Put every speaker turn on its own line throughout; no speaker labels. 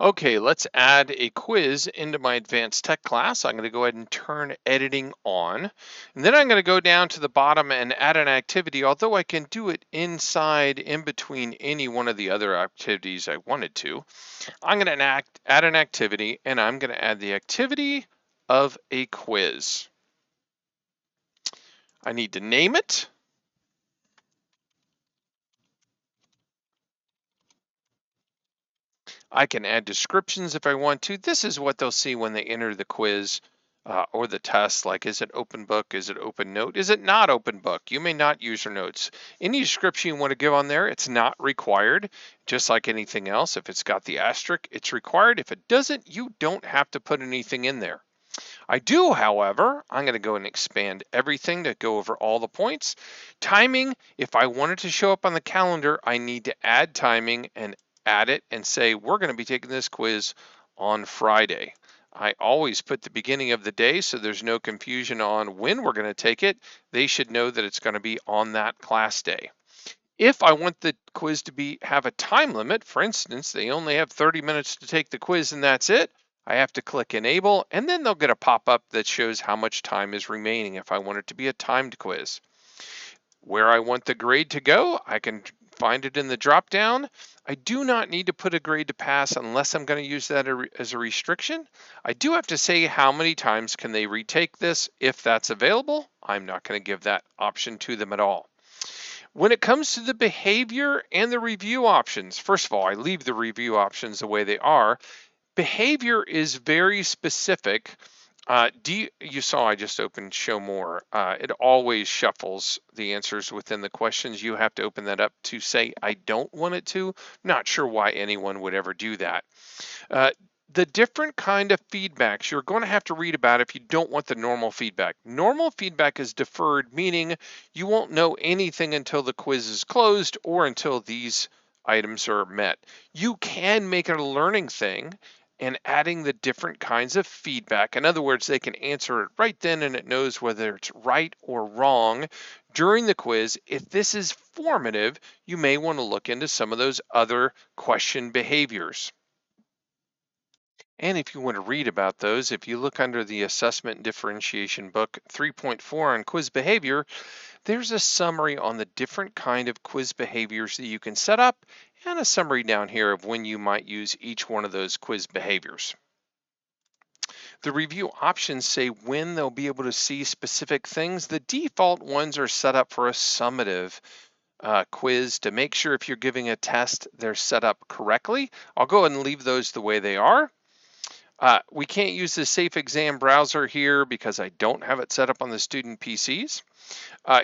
Okay, let's add a quiz into my advanced tech class. I'm going to go ahead and turn editing on. And then I'm going to go down to the bottom and add an activity, although I can do it inside in between any one of the other activities I wanted to. I'm going to add an activity, and I'm going to add the activity of a quiz. I need to name it. I can add descriptions if I want to. This is what they'll see when they enter the quiz or the test, like is it open book, is it open note, is it not open book? You may not use your notes. Any description you want to give on there, it's not required, just like anything else. If it's got the asterisk, it's required. If it doesn't, you don't have to put anything in there. I do, however, I'm going to go and expand everything to go over all the points. Timing, if I wanted to show up on the calendar, I need to add timing and add it and say, we're going to be taking this quiz on Friday. I always put the beginning of the day so there's no confusion on when we're going to take it. They should know that it's going to be on that class day. If I want the quiz to have a time limit, for instance, they only have 30 minutes to take the quiz and that's it, I have to click enable, and then they'll get a pop-up that shows how much time is remaining if I want it to be a timed quiz. Where I want the grade to go, I can find it in the drop-down. I do not need to put a grade to pass unless I'm going to use that as a restriction. I do have to say how many times can they retake this. If that's available, I'm not going to give that option to them at all. When it comes to the behavior and the review options, first of all, I leave the review options the way they are. Behavior is very specific. You saw I just opened show more. It always shuffles the answers within the questions. You have to open that up to say I don't want it to. Not sure why anyone would ever do that. The different kind of feedbacks you're going to have to read about if you don't want the normal feedback. Normal feedback is deferred, meaning you won't know anything until the quiz is closed or until these items are met. You can make it a learning thing and adding the different kinds of feedback. In other words, they can answer it right then and it knows whether it's right or wrong during the quiz. If this is formative, you may want to look into some of those other question behaviors. And if you want to read about those, if you look under the Assessment and Differentiation book 3.4 on quiz behavior, there's a summary on the different kind of quiz behaviors that you can set up and a summary down here of when you might use each one of those quiz behaviors. The review options say when they'll be able to see specific things. The default ones are set up for a summative quiz to make sure if you're giving a test, they're set up correctly. I'll go ahead and leave those the way they are. We can't use the Safe Exam browser here because I don't have it set up on the student PCs.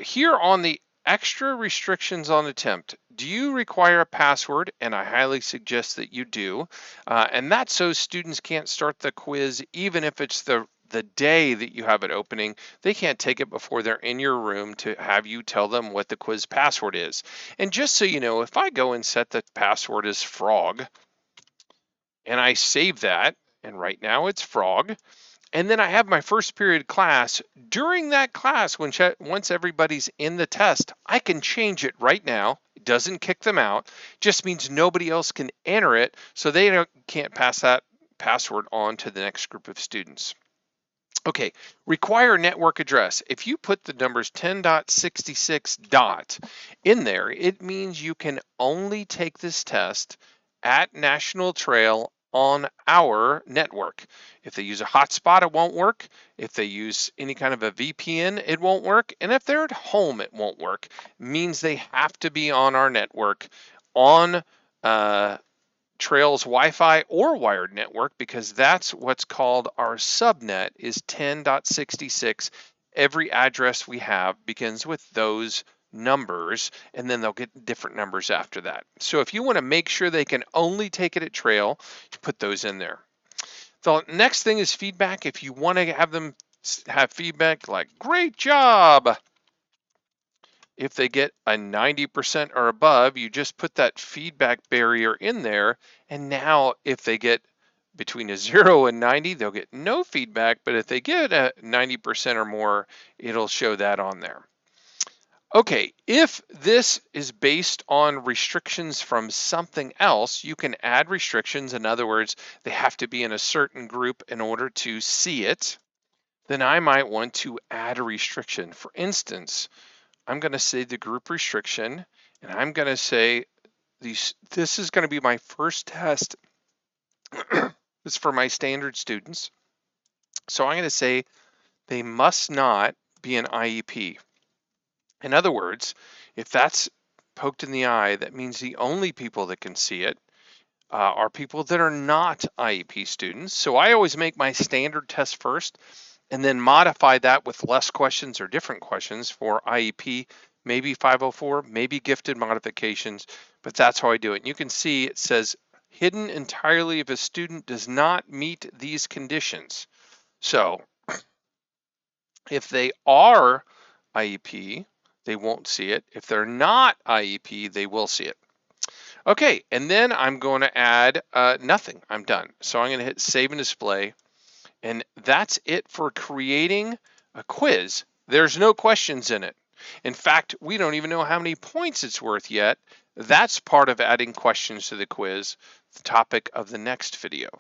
Here on the extra restrictions on attempt, do you require a password? And I highly suggest that you do. And that's so students can't start the quiz even if it's the day that you have it opening. They can't take it before they're in your room to have you tell them what the quiz password is. And just so you know, if I go and set the password as frog and I save that, and right now it's frog, and then I have my first period class. During that class, once everybody's in the test, I can change it right now. It doesn't kick them out, just means nobody else can enter it, so they can't pass that password on to the next group of students. Okay, require network address. If you put the numbers 10.66 in there, it means you can only take this test at National Trail on our network. If they use a hotspot, it won't work. If they use any kind of a VPN, it won't work. And if they're at home, it won't work. It means they have to be on our network on Trail's Wi-Fi or wired network, because that's what's called our subnet is 10.66. Every address we have begins with those numbers, and then they'll get different numbers after that. So if you want to make sure they can only take it at Trail, you put those in there. The next thing is feedback. If you want to have them have feedback like great job, if they get a 90% or above, you just put that feedback barrier in there. And now if they get between a 0 and 90, they'll get no feedback. But if they get a 90% or more, it'll show that on there. Okay, if this is based on restrictions from something else, you can add restrictions. In other words, they have to be in a certain group in order to see it. Then I might want to add a restriction. For instance, I'm going to say the group restriction, and I'm going to say this is going to be my first test. This is for my standard students. So I'm going to say they must not be an IEP. In other words, if that's poked in the eye, that means the only people that can see it are people that are not IEP students. So I always make my standard test first and then modify that with less questions or different questions for IEP, maybe 504, maybe gifted modifications, but that's how I do it. And you can see it says hidden entirely if a student does not meet these conditions. So if they are IEP, they won't see it. If they're not IEP, they will see it. Okay, and then I'm going to add nothing. I'm done. So I'm going to hit save and display. And that's it for creating a quiz. There's no questions in it. In fact, we don't even know how many points it's worth yet. That's part of adding questions to the quiz, the topic of the next video.